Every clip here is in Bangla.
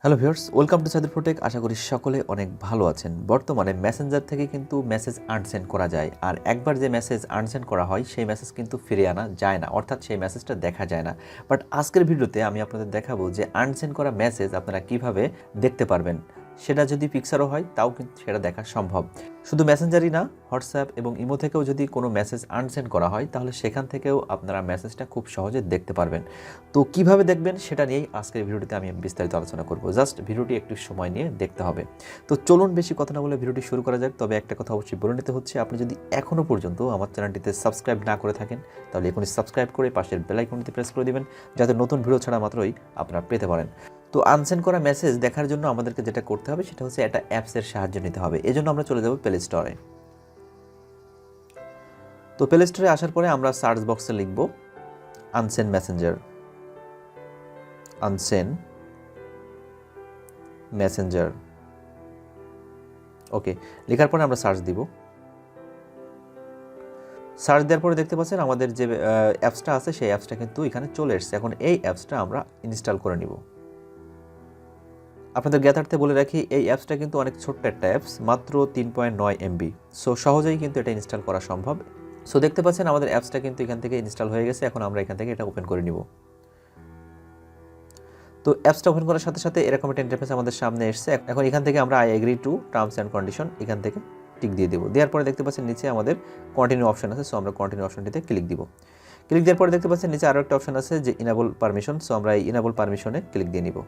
Hello viewers, welcome to Saidul Protech. আশা করি সকলে অনেক ভালো আছেন। বর্তমানে মেসেঞ্জার থেকে কিন্তু মেসেজ আনসেন্ড করা যায়, আর একবার যে মেসেজ আনসেন্ড করা হয় সেই মেসেজ কিন্তু ফিরে আনা যায় না, অর্থাৎ সেই মেসেজটা দেখা যায় না। বাট আজকের ভিডিওতে আমি আপনাদের দেখাবো যে আনসেন্ড করা মেসেজ আপনারা কিভাবে দেখতে পারবেন। সেটা যদি পিকচারও হয় তাও কিন্তু সেটা দেখা সম্ভব। শুধু মেসেঞ্জারই না, হোয়াটসঅ্যাপ এবং ইমো থেকেও যদি কোনো মেসেজ আনসেন্ড করা হয় তাহলে সেখান থেকেও আপনারা মেসেজটা খুব সহজে দেখতে পারবেন। তো কিভাবে দেখবেন সেটা নিয়েই আজকের ভিডিওটিতে আমি বিস্তারিত আলোচনা করব। জাস্ট ভিডিওটি একটু সময় নিয়ে দেখতে হবে। তো চলুন বেশি কথা না বলে ভিডিওটি শুরু করা যাক। তবে একটা কথা অবশ্যই বলে নিতে হচ্ছে, আপনি যদি এখনও পর্যন্ত আমার চ্যানেলটিতে সাবস্ক্রাইব না করে থাকেন তাহলে এখনই সাবস্ক্রাইব করে পাশের বেল আইকনটিতে প্রেস করে দিবেন, যাতে নতুন ভিডিও ছাড়া মাত্রই আপনারা পেতে পারেন। তো আনসেন্ড করা মেসেজ দেখার জন্য আমাদেরকে যেটা করতে হবে সেটা হচ্ছে একটা অ্যাপসের সাহায্য নিতে হবে। এজন্য আমরা চলে যাব প্লে স্টোরে। তো প্লে স্টোরে আসার পরে আমরা সার্চ বক্সে লিখব আনসেন্ড মেসেঞ্জার, আনসেন্ড মেসেঞ্জার। ওকে, লেখার পরে আমরা সার্চ দিব। সার্চ দেওয়ার পরে দেখতে পাচ্ছেন আমাদের যে অ্যাপসটা আছে সেই অ্যাপসটা কিন্তু এখানে চলে এসেছে। এখন এই অ্যাপসটা আমরা ইনস্টল করে নিব। আপনাদের জ্ঞাতার্থে বলে রাখি, এই অ্যাপসটা কিন্তু অনেক ছোট্ট একটা অ্যাপস, মাত্র 3.9 MB। সো সহজেই কিন্তু এটা ইনস্টল করা সম্ভব। সো দেখতে পাচ্ছেন আমাদের অ্যাপসটা কিন্তু এখান থেকে ইনস্টল হয়ে গেছে। এখন আমরা এখান থেকে এটা ওপেন করে নিব। তো অ্যাপসটা ওপেন করার সাথে সাথে এরকম একটা ইন্টারফেস আমাদের সামনে এসেছে। এখন এখান থেকে আমরা I agree to terms and condition এখান থেকে টিক দিয়ে দেবো। দেওয়ার পরে দেখতে পাচ্ছেন নিচে আমাদের কন্টিনিউ অপশন আছে। সো আমরা কন্টিনিউ অপশনটিতে ক্লিক দিব। ক্লিক দেওয়ার পরে দেখতে পাচ্ছেন নিচে আরও একটা অপশন আছে যে ইনেবল পারমিশন। সো আমরা এই ইনেবল পারমিশনে ক্লিক দিয়ে নিব।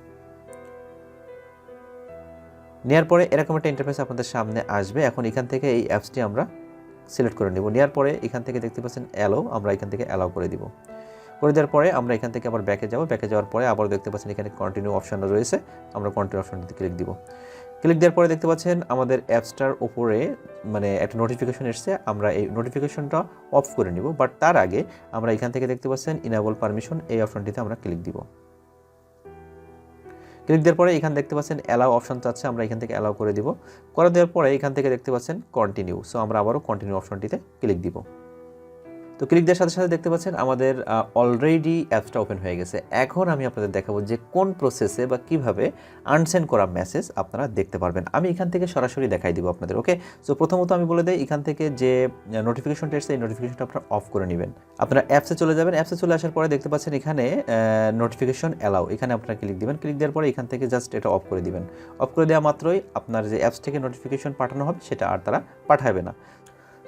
নেওয়ার পরে এরকম একটা ইন্টারফেস আপনাদের সামনে আসবে। এখন এখান থেকে এই অ্যাপসটি আমরা সিলেক্ট করে নেব। নেওয়ার পরে এখান থেকে দেখতে পাচ্ছেন অ্যালো, আমরা এখান থেকে অ্যালাউ করে দিব। করে দেওয়ার পরে আমরা এখান থেকে আবার ব্যাকে যাব। ব্যাকে যাওয়ার পরে আবার দেখতে পাচ্ছেন এখানে কন্টিনিউ অপশন রয়েছে। আমরা কন্টিনিউ অপশনটিতে ক্লিক দিব। ক্লিক দেওয়ার পরে দেখতে পাচ্ছেন আমাদের অ্যাপসটার উপরে একটা নোটিফিকেশন এসেছে। আমরা এই নোটিফিকেশনটা অফ করে নিব। বাট তার আগে আমরা এখান থেকে দেখতে পাচ্ছেন ইনেবল পারমিশন, এই অপশনটিতে আমরা ক্লিক দিব। ক্লিক দেওয়ার পরে এখানে দেখতে পাচ্ছেন অ্যালাউ অপশন চাচ্ছে, আমরা এখান থেকে অ্যালাউ করে দিব। করে দেওয়ার পরে এখান থেকে দেখতে পাচ্ছেন কন্টিনিউ। সো আমরা আবারও কন্টিনিউ অপশনটিতে ক্লিক দিব। তো ক্লিক দেওয়ার সাথে সাথে দেখতে পাচ্ছেন আমাদের অলরেডি অ্যাপসটা ওপেন হয়ে গেছে। এখন আমি আপনাদের দেখাবো যে কোন প্রসেসে বা কিভাবে আনসেন্ড করা মেসেজ আপনারা দেখতে পারবেন। আমি এখান থেকে সরাসরি দেখাই দিব আপনাদের। ওকে, সো প্রথমত আমি বলে দিই, এখান থেকে যে নোটিফিকেশনটা এসেছে এই নোটিফিকেশনটা আপনারা অফ করে নেবেন। আপনারা অ্যাপসে চলে যাবেন। অ্যাপসে চলে আসার পরে দেখতে পাচ্ছেন এখানে নোটিফিকেশন অ্যালাউ, এখানে আপনারা ক্লিক দিবেন। ক্লিক দেওয়ার পরে এখান থেকে জাস্ট এটা অফ করে দিবেন। অফ করে দেওয়া মাত্রই আপনার যে অ্যাপস থেকে নোটিফিকেশন পাঠানো হবে সেটা আর তারা পাঠাবে না।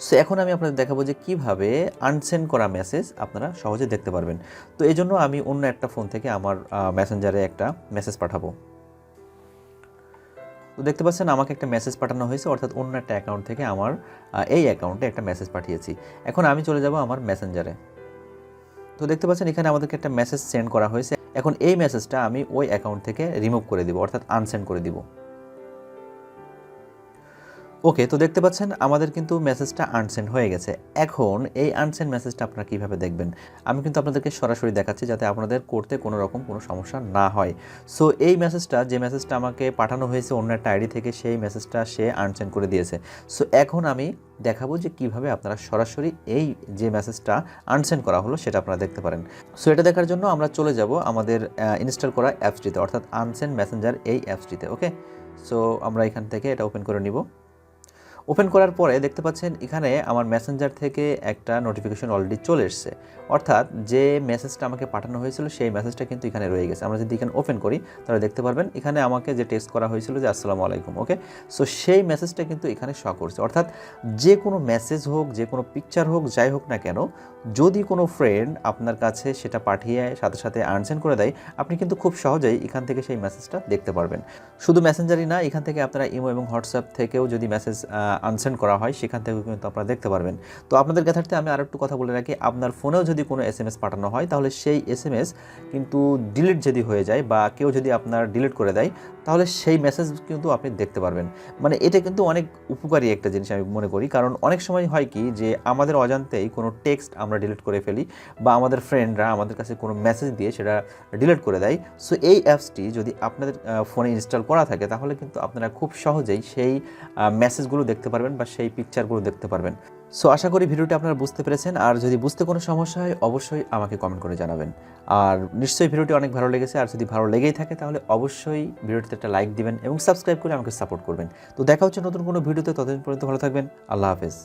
সো এখন আমি আপনাদের দেখাবো যে কিভাবে আনসেন্ড করা মেসেজ আপনারা সহজে দেখতে পারবেন। তো এই জন্য আমি অন্য একটা ফোন থেকে আমার মেসেঞ্জারে একটা মেসেজ পাঠাবো। তো দেখতে পাচ্ছেন আমাকে একটা মেসেজ পাঠানো হয়েছে, অর্থাৎ অন্য একটা অ্যাকাউন্ট থেকে আমার এই অ্যাকাউন্টে একটা মেসেজ পাঠিয়েছি। এখন আমি চলে যাব আমার মেসেঞ্জারে। তো দেখতে পাচ্ছেন এখানে আমাদেরকে একটা মেসেজ সেন্ড করা হয়েছে। এখন এই মেসেজটা আমি ওই অ্যাকাউন্ট থেকে রিমুভ করে দিব, অর্থাৎ আনসেন্ড করে দিব। ওকে, তো দেখতে পাচ্ছেন আমাদের কিন্তু মেসেজটা আনসেন্ড হয়ে গেছে। এখন এই আনসেন্ড মেসেজটা আপনারা কীভাবে দেখবেন আমি কিন্তু আপনাদেরকে সরাসরি দেখাচ্ছি, যাতে আপনাদের করতে কোনো রকম কোনো সমস্যা না হয়। সো এই মেসেজটা, যে মেসেজটা আমাকে পাঠানো হয়েছে অন্য একটা আইডি থেকে, সেই মেসেজটা সে আনসেন্ড করে দিয়েছে। সো এখন আমি দেখাবো যে কিভাবে আপনারা সরাসরি এই যে মেসেজটা আনসেন্ড করা হলো সেটা আপনারা দেখতে পারেন। সো এটা দেখার জন্য আমরা চলে যাব আমাদের ইনস্টল করা অ্যাপসটিতে, অর্থাৎ আনসেন্ড মেসেঞ্জার এই অ্যাপসটিতে। ওকে, সো আমরা এখান থেকে এটা ওপেন করে নিব। ওপেন করার পরে দেখতে পাচ্ছেন এখানে আমার মেসেঞ্জার থেকে একটা নোটিফিকেশন অলরেডি চলে এসেছে, অর্থাৎ যে মেসেজটা আমাকে পাঠানো হয়েছিল সেই মেসেজটা কিন্তু এখানে রয়ে গেছে। আমরা যদি এখানে ওপেন করি তাহলে দেখতে পারবেন এখানে আমাকে যে টেক্সট করা হয়েছিল যে আসসালামু আলাইকুম। ওকে, সো সেই মেসেজটা কিন্তু এখানে শো করছে। অর্থাৎ যে কোনো মেসেজ হোক, যে কোনো পিকচার হোক, যাই হোক না কেন, যদি কোনো ফ্রেন্ড আপনার কাছে সেটা পাঠিয়ে সাথে সাথে আনসেন্ড করে দেয়, আপনি কিন্তু খুব সহজেই এখান থেকে সেই মেসেজটা দেখতে পারবেন। শুধু মেসেঞ্জারই না, এখান থেকে আপনারা ইমো এবং হোয়াটসঅ্যাপ থেকেও যদি মেসেজ আনসেন্ড করা হয় সেখান থেকেও কিন্তু আপনারা দেখতে পারবেন। তো আপনাদের ক্ষেত্রে আমি আরেকটু কথা বলে রাখি, আপনার ফোনেও যদি কোনো SMS পাঠানো হয় তাহলে সেই SMS কিন্তু ডিলিট যদি হয়ে যায় বা কেউ যদি আপনার ডিলিট করে দেয় তাহলে সেই মেসেজ কিন্তু আপনি দেখতে পারবেন। মানে এটা কিন্তু অনেক উপকারী একটা জিনিস আমি মনে করি, কারণ অনেক সময় হয় কি যে আমাদের অজান্তেই কোনো টেক্সট আমরা ডিলিট করে ফেলি বা আমাদের ফ্রেন্ডরা আমাদের কাছে কোনো মেসেজ দিয়ে সেটা ডিলিট করে দেয়। সো এই অ্যাপসটি যদি আপনাদের ফোনে ইনস্টল করা থাকে তাহলে কিন্তু আপনারা খুব সহজেই সেই মেসেজগুলো দেখতে পারবেন বা সেই পিকচারগুলো দেখতে পারবেন। সো আশা করি ভিডিওটি আপনারা বুঝতে পেরেছেন, আর যদি বুঝতে কোনো সমস্যা হয় অবশ্যই আমাকে কমেন্ট করে জানাবেন। আর নিশ্চয়ই ভিডিওটি অনেক ভালো লেগেছে, আর যদি ভালো লেগেই থাকে তাহলে অবশ্যই ভিডিওটিতে একটা লাইক দিবেন এবং সাবস্ক্রাইব করে আমাকে সাপোর্ট করবেন। তো দেখা হচ্ছে নতুন কোনো ভিডিওতে, ততদিন পর্যন্ত ভালো থাকবেন। আল্লাহ হাফেজ।